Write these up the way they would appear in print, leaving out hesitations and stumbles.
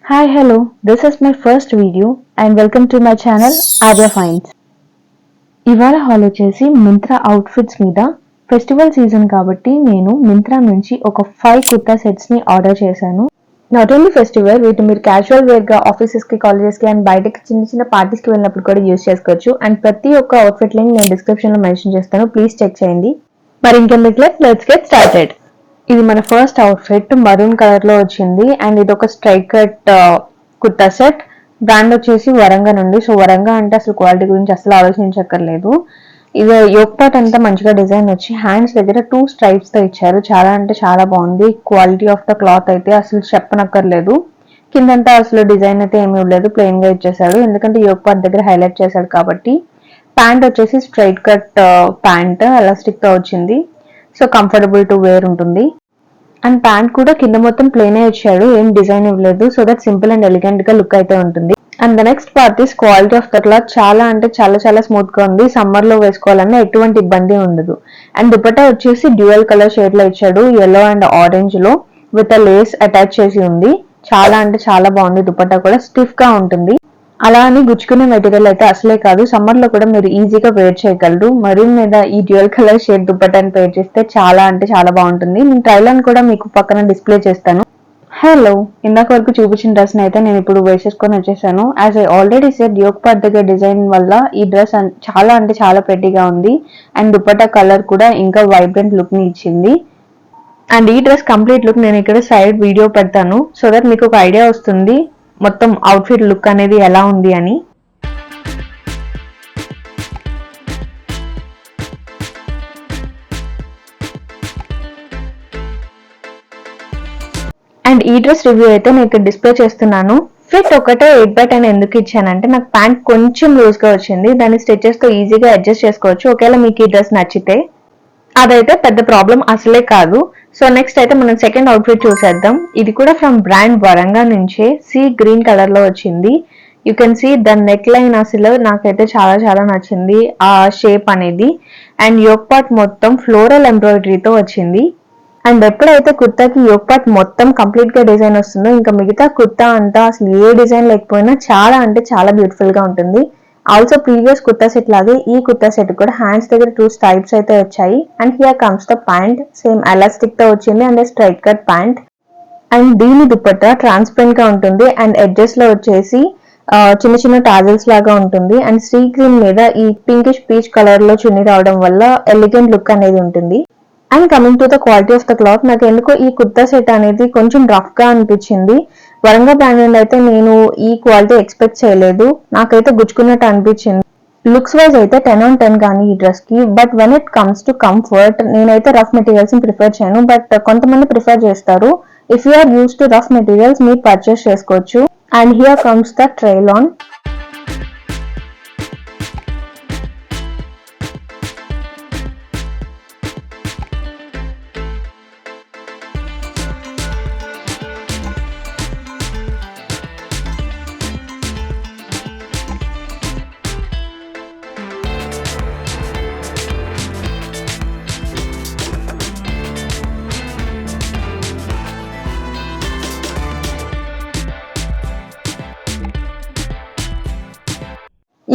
Hi, hello. This is my first video and welcome to my channel Arya Finds. ఇవాళ hall వచ్చేసి Myntra outfits మీద festival season కాబట్టి నేను మింత్రా నుంచి ఒక 5 కుర్తా సెట్స్ ని ఆర్డర్ చేశాను. నాట్ ఓన్లీ ఫెస్టివల్, వీటి మీరు క్యాజువల్ వేర్ గా ఆఫీసెస్ కి, కాలేజెస్ కి అండ్ బయటకి చిన్న చిన్న పార్టీస్ కి వెళ్ళినప్పుడు కూడా యూస్ చేసుకోవచ్చు. అండ్ ప్రతి ఒక్క అవుట్ఫిట్ లింక్ నేను డిస్క్రిప్షన్ లో మెన్షన్ చేస్తాను, ప్లీజ్ చెక్ చేయండి. మరి ఇంకెందుకు, లెట్స్ గెట్ స్టార్టెడ్. ఇది మన ఫస్ట్ అవుట్ఫిట్ మరూన్ కలర్ లో వచ్చింది అండ్ ఇది ఒక straight cut kurta set. Brand వచ్చేసి వరంగా నుండి. సో వరంగా అంటే అసలు క్వాలిటీ గురించి అసలు ఆలోచించక్కర్లేదు. ఇది యోక్ పార్ట్ అంతా మంచిగా డిజైన్ వచ్చి హ్యాండ్స్ దగ్గర 2 స్ట్రైప్స్ తో ఇచ్చారు. చాలా అంటే చాలా బాగుంది. క్వాలిటీ ఆఫ్ ద క్లాత్ అయితే అసలు చెప్పనక్కర్లేదు. కిందంతా అసలు డిజైన్ అయితే ఏమీ లేదు, ప్లెయిన్ గా ఇచ్చేసాడు. ఎందుకంటే యోక్ పార్ట్ దగ్గర హైలైట్ చేశాడు కాబట్టి. ప్యాంట్ వచ్చేసి స్ట్రైట్ కట్ ప్యాంట్ ఎలాస్టిక్ తో వచ్చింది. సో కంఫర్టబుల్ టు వేర్ ఉంటుంది. అండ్ ప్యాంట్ కూడా కింద మొత్తం ప్లెయిన్ ఇచ్చాడు, ఏం డిజైన్ ఇవ్వలేదు. So that simple and elegant గా లుక్ అయితే ఉంటుంది. And the next part is quality of the cloth చాలా అంటే చాలా చాలా స్మూత్ గా ఉంది. సమ్మర్ లో వేసుకోవాలన్నా ఎటువంటి ఇబ్బంది ఉండదు. అండ్ దుపట్టా వచ్చేసి డ్యూయల్ కలర్ షేడ్ లో ఇచ్చాడు, yellow అండ్ ఆరెంజ్ లో విత్ లేస్ అటాచ్ చేసి ఉంది. చాలా అంటే చాలా బాగుంది. దుపట్టా కూడా స్టిఫ్ గా ఉంటుంది. అలా అని గుచ్చుకునే మెటీరియల్ అయితే అసలే కాదు. సమ్మర్ లో కూడా మీరు ఈజీగా వేర్ చేయగలరు. మరూన్ మీద ఈ డ్యూయల్ కలర్ షేడ్ దుపట్టాని పేర్ చేస్తే చాలా అంటే చాలా బాగుంటుంది. నేను ట్రైల్ కూడా మీకు పక్కన డిస్ప్లే చేస్తాను. హలో, ఇందాక వరకు చూపించిన డ్రెస్ అయితే నేను ఇప్పుడు వేసేసుకొని వచ్చేసాను. As I already said, yoke part దగ్గర డిజైన్ వల్ల ఈ డ్రెస్ చాలా అంటే చాలా ప్రెట్టీగా ఉంది. అండ్ దుపట్టా కలర్ కూడా ఇంకా వైబ్రెంట్ లుక్ ని ఇచ్చింది. అండ్ ఈ డ్రెస్ కంప్లీట్ లుక్ నేను ఇక్కడ సైడ్ వీడియో పెడతాను, సో దట్ మీకు ఒక ఐడియా వస్తుంది మొత్తం అవుట్ఫిట్ లుక్ అనేది ఎలా ఉంది అని. అండ్ ఈ డ్రెస్ రివ్యూ అయితే నేను ఇక్కడ డిస్ప్లే చేస్తున్నాను. ఫిట్ ఒకటే 8/10 ఎందుకు ఇచ్చానంటే నాకు ప్యాంట్ కొంచెం లూజ్ గా వచ్చింది. దాన్ని స్టిచెస్ తో ఈజీగా అడ్జస్ట్ చేసుకోవచ్చు ఒకవేళ మీకు ఈ డ్రెస్ నచ్చితే. అదైతే పెద్ద ప్రాబ్లం అసలే కాదు. సో నెక్స్ట్ అయితే మనం సెకండ్ అవుట్ఫిట్ చూసేద్దాం. ఇది కూడా ఫ్రమ్ బ్రాండ్ వరంగా నుంచే సీ గ్రీన్ కలర్ లో వచ్చింది. You can see the neck line అసలు నాకైతే చాలా చాలా నచ్చింది, ఆ షేప్ అనేది. అండ్ యోక్ పార్ట్ మొత్తం ఫ్లోరల్ ఎంబ్రాయిడరీతో వచ్చింది. అండ్ ఎప్పుడైతే కుర్తాకి యోక్ పార్ట్ మొత్తం కంప్లీట్ గా డిజైన్ వస్తుందో ఇంకా మిగతా కుర్తా అంతా అసలు ఏ డిజైన్ లేకపోయినా చాలా అంటే చాలా బ్యూటిఫుల్ గా ఉంటుంది. ఆల్సో ప్రీవియస్ కుర్తా సెట్ లాగే ఈ కుర్తా సెట్ కూడా హ్యాండ్స్ దగ్గర 2 స్ట్రైప్స్ అయితే వచ్చాయి. And here comes the pant, same elastic తో వచ్చింది and straight cut pant. And దీని దుపట్టా ట్రాన్స్పరెంట్ గా ఉంటుంది అండ్ ఎడ్జెస్ లో వచ్చేసి చిన్న చిన్న టాజల్స్ లాగా ఉంటుంది. అండ్ సీ గ్రీన్ మీద ఈ పింకిష్ పీచ్ కలర్ లో చున్నీ రావడం వల్ల ఎలిగెంట్ లుక్ అనేది ఉంటుంది. And coming to the quality of the cloth, నాకు ఎందుకో ఈ కుర్తా సెట్ అనేది కొంచెం రఫ్ గా అనిపించింది. వరంగా బ్రాండ్ నుండి అయితే నేను ఈ క్వాలిటీ ఎక్స్పెక్ట్ చేయలేదు, నాకైతే గుచ్చుకున్నట్టు అనిపించింది. లుక్స్ వైజ్ అయితే 10/10 కానీ ఈ డ్రెస్ కి. But when it comes to comfort, నేనైతే రఫ్ మెటీరియల్స్ ని ప్రిఫర్ చేయను. బట్ కొంతమంది ప్రిఫర్ చేస్తారు. If you are used to rough materials మీరు పర్చేస్ చేసుకోవచ్చు. And here comes the trial on.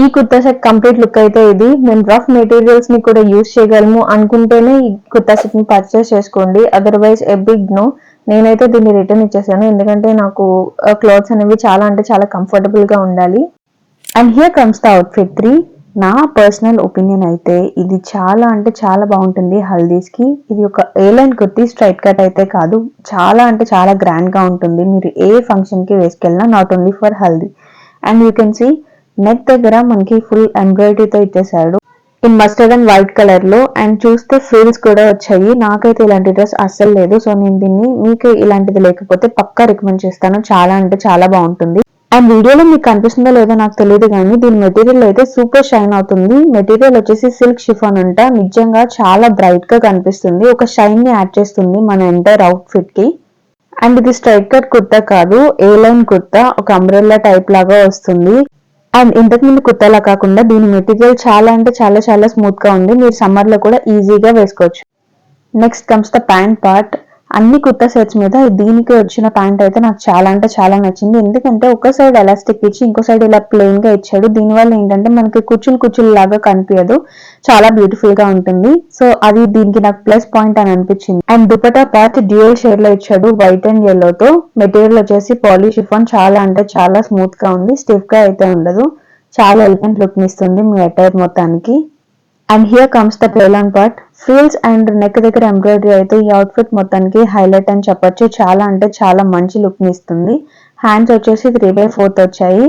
ఈ కుర్తా సెట్ కంప్లీట్ లుక్ అయితే ఇది. మేము రఫ్ మెటీరియల్స్ ని కూడా యూస్ చేయగలము అనుకుంటేనే ఈ కుర్తా సెట్ ని పర్చేస్ చేసుకోండి, అదర్వైజ్ ఎ బిగ్ నో. నేనైతే దీన్ని రిటర్న్ ఇచ్చేసాను, ఎందుకంటే నాకు క్లాత్స్ అనేవి చాలా అంటే చాలా కంఫర్టబుల్ గా ఉండాలి. And here comes the outfit 3. నా పర్సనల్ ఒపీనియన్ అయితే ఇది చాలా అంటే చాలా బాగుంటుంది హల్దీస్ కి. ఇది ఒక ఏలైన్ కుర్తీ, స్ట్రైట్ కట్ అయితే కాదు. చాలా అంటే చాలా గ్రాండ్ గా ఉంటుంది. మీరు ఏ ఫంక్షన్ కి వేసుకెళ్ళినా, not only for haldi. And you can see neck దగ్గర మనకి ఫుల్ ఎంబ్రాయిడరీతో ఇచ్చేసాడు in mustard and white colour లో. అండ్ చూస్తే ఫ్రిల్స్ కూడా వచ్చాయి. నాకైతే ఇలాంటి డ్రెస్ అస్సలు లేదు, సో నేను దీన్ని మీకు ఇలాంటిది లేకపోతే పక్కా రికమెండ్ చేస్తాను. చాలా అంటే చాలా బాగుంటుంది. అండ్ వీడియోలో మీకు కనిపిస్తుందో లేదో నాకు తెలియదు కానీ దీని మెటీరియల్ అయితే సూపర్ షైన్ అవుతుంది. మెటీరియల్ వచ్చేసి సిల్క్ షిఫాన్ అంట. నిజంగా చాలా బ్రైట్ గా కనిపిస్తుంది, ఒక షైన్ ని యాడ్ చేస్తుంది మన ఎంటైర్ అవుట్ఫిట్ కి. అండ్ ఇది స్ట్రైట్ కట్ కుర్తా కాదు, ఏ లైన్ కుర్తా, ఒక అంబ్రెల్లా టైప్ లాగా వస్తుంది. అండ్ ఇంతకు ముందు కుర్తాలా కాకుండా దీని మెటీరియల్ చాలా అంటే చాలా చాలా స్మూత్ గా ఉంది. మీరు సమ్మర్ లో కూడా ఈజీగా వేసుకోవచ్చు. Next comes the pant part. అన్ని కుర్తా సెట్స్ మీద దీనికి వచ్చిన ప్యాంట్ అయితే నాకు చాలా అంటే చాలా నచ్చింది. ఎందుకంటే ఒక సైడ్ ఎలాస్టిక్ ఇచ్చి ఇంకో సైడ్ ఇలా ప్లెయిన్ గా ఇచ్చాడు. దీనివల్ల ఏంటంటే మనకి కుచ్చులు లాగా కనిపించదు, చాలా బ్యూటిఫుల్ గా ఉంటుంది. సో అది దీనికి నాకు ప్లస్ పాయింట్ అని అనిపించింది. And dupatta part dual shade లో ఇచ్చాడు, వైట్ అండ్ yellow తో. మెటీరియల్ వచ్చేసి పాలీ షిఫాన్, చాలా అంటే చాలా స్మూత్ గా ఉంది, స్టిఫ్ గా అయితే ఉండదు. చాలా ఎలిగెంట్ లుక్ ఇస్తుంది మీ అటైర్ మొత్తానికి. అండ్ హియర్ కమ్స్ ద టైలాన్ పార్ట్. ఫ్రిల్స్ అండ్ నెక్ దగ్గర ఎంబ్రాయిడరీ అయితే ఈ అవుట్ఫిట్ మొత్తానికి హైలైట్ అని చెప్పొచ్చు. చాలా అంటే చాలా మంచి లుక్ ని ఇస్తుంది. హ్యాండ్స్ వచ్చేసి 3/4 వచ్చాయి.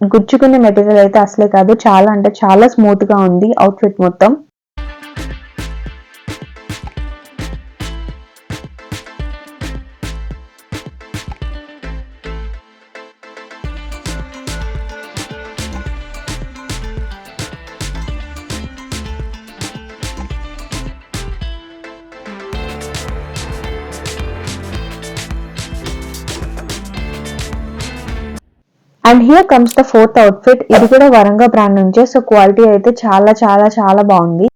గుచ్చుకునే మెటీరియల్ అయితే అసలే కాదు, చాలా అంటే చాలా స్మూత్ గా ఉంది అవుట్ఫిట్ మొత్తం. And here comes the fourth outfit. ఇది కూడా వరంగా బ్రాండ్ నుంచే, సో క్వాలిటీ అయితే చాలా చాలా చాలా బాగుంది.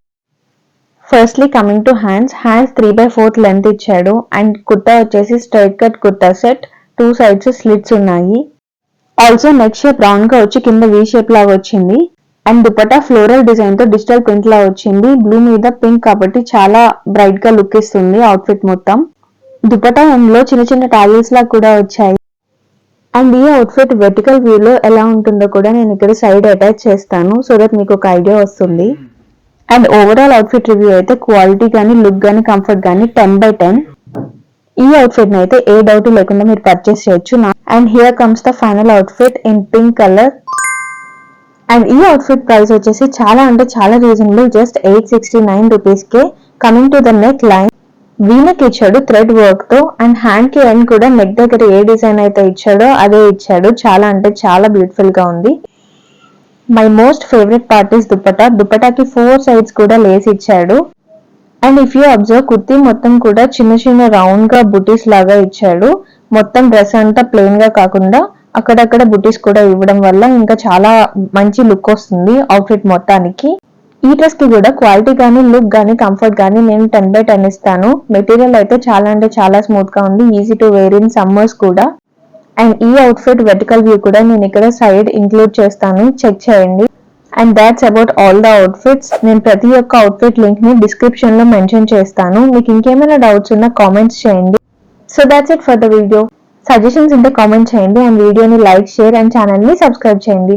Firstly coming to hands 3/4 length ఇచ్చాడు. అండ్ కుర్తా వచ్చేసి straight cut kurta set, 2 sides slits ఉన్నాయి. ఆల్సో నెక్ షేప్ రౌండ్ గా వచ్చి కింద వీ షేప్ లాగా వచ్చింది. అండ్ దుపట్టా ఫ్లోరల్ డిజైన్ తో డిజిటల్ ప్రింట్ లా వచ్చింది. బ్లూ మీద పింక్ కాబట్టి చాలా బ్రైట్ గా లుక్ ఇస్తుంది అవుట్ఫిట్ మొత్తం. దుపట్టా ఎండ్ లో చిన్న చిన్న టాజిల్స్ లా కూడా వచ్చాయి. అండ్ ఈ అవుట్ఫిట్ వెర్టికల్ వ్యూ లో ఎలా ఉంటుందో కూడా నేను ఇక్కడ సైడ్ అటాచ్ చేస్తాను, సో దట్ మీకు ఒక ఐడియా వస్తుంది. అండ్ ఓవరాల్ అవుట్ఫిట్ రివ్యూ అయితే క్వాలిటీ గానీ, లుక్ గానీ, కంఫర్ట్ గానీ 10/10. ఈ అవుట్ఫిట్ ని అయితే ఏ డౌట్ లేకుండా మీరు పర్చేస్ చేయొచ్చు. And here comes the final outfit in pink colour. And ఈ అవుట్ఫిట్ ప్రైస్ వచ్చేసి చాలా అంటే చాలా reasonable, just 869 rupees K. Coming to the neck line, V-neck ఇచ్చాడు థ్రెడ్ వర్క్ తో. అండ్ హ్యాండ్ కి ఎండ్ కూడా నెక్ దగ్గర ఏ డిజైన్ అయితే ఇచ్చాడో అదే ఇచ్చాడు. చాలా అంటే చాలా బ్యూటిఫుల్ గా ఉంది. My most favourite part is dupatta. దుపట్టాకి 4 సైడ్స్ కూడా లేస్ ఇచ్చాడు. And if you observe, kurti మొత్తం కూడా చిన్న చిన్న రౌండ్ గా బుటీస్ లాగా ఇచ్చాడు. మొత్తం డ్రెస్ అంతా ప్లెయిన్ గా కాకుండా అక్కడక్కడ బుటీస్ కూడా ఇవ్వడం వల్ల ఇంకా చాలా మంచి లుక్ వస్తుంది అవుట్ఫిట్ మొత్తానికి. ఈ డ్రెస్ కి కూడా క్వాలిటీ గానీ, లుక్ గానీ, కంఫర్ట్ గానీ నేను 10/10 ఇస్తాను. మెటీరియల్ అయితే చాలా అంటే చాలా స్మూత్ గా ఉంది, easy to wear in summers కూడా. అండ్ ఈ అవుట్ఫిట్ వెర్టికల్ వ్యూ కూడా నేను ఇక్కడ సైడ్ ఇంక్లూడ్ చేస్తాను, చెక్ చేయండి. And that's about all the outfits. నేను ప్రతి ఒక్క అవుట్ఫిట్ లింక్ ని డిస్క్రిప్షన్ లో మెన్షన్ చేస్తాను. మీకు ఇంకేమైనా డౌట్స్ ఉన్నా కామెంట్స్ చేయండి. So that's it for the video. Suggestions ఉంటే కామెంట్ చేయండి. అండ్ వీడియోని లైక్, షేర్ అండ్ ఛానల్ ని సబ్స్క్రైబ్ చేయండి.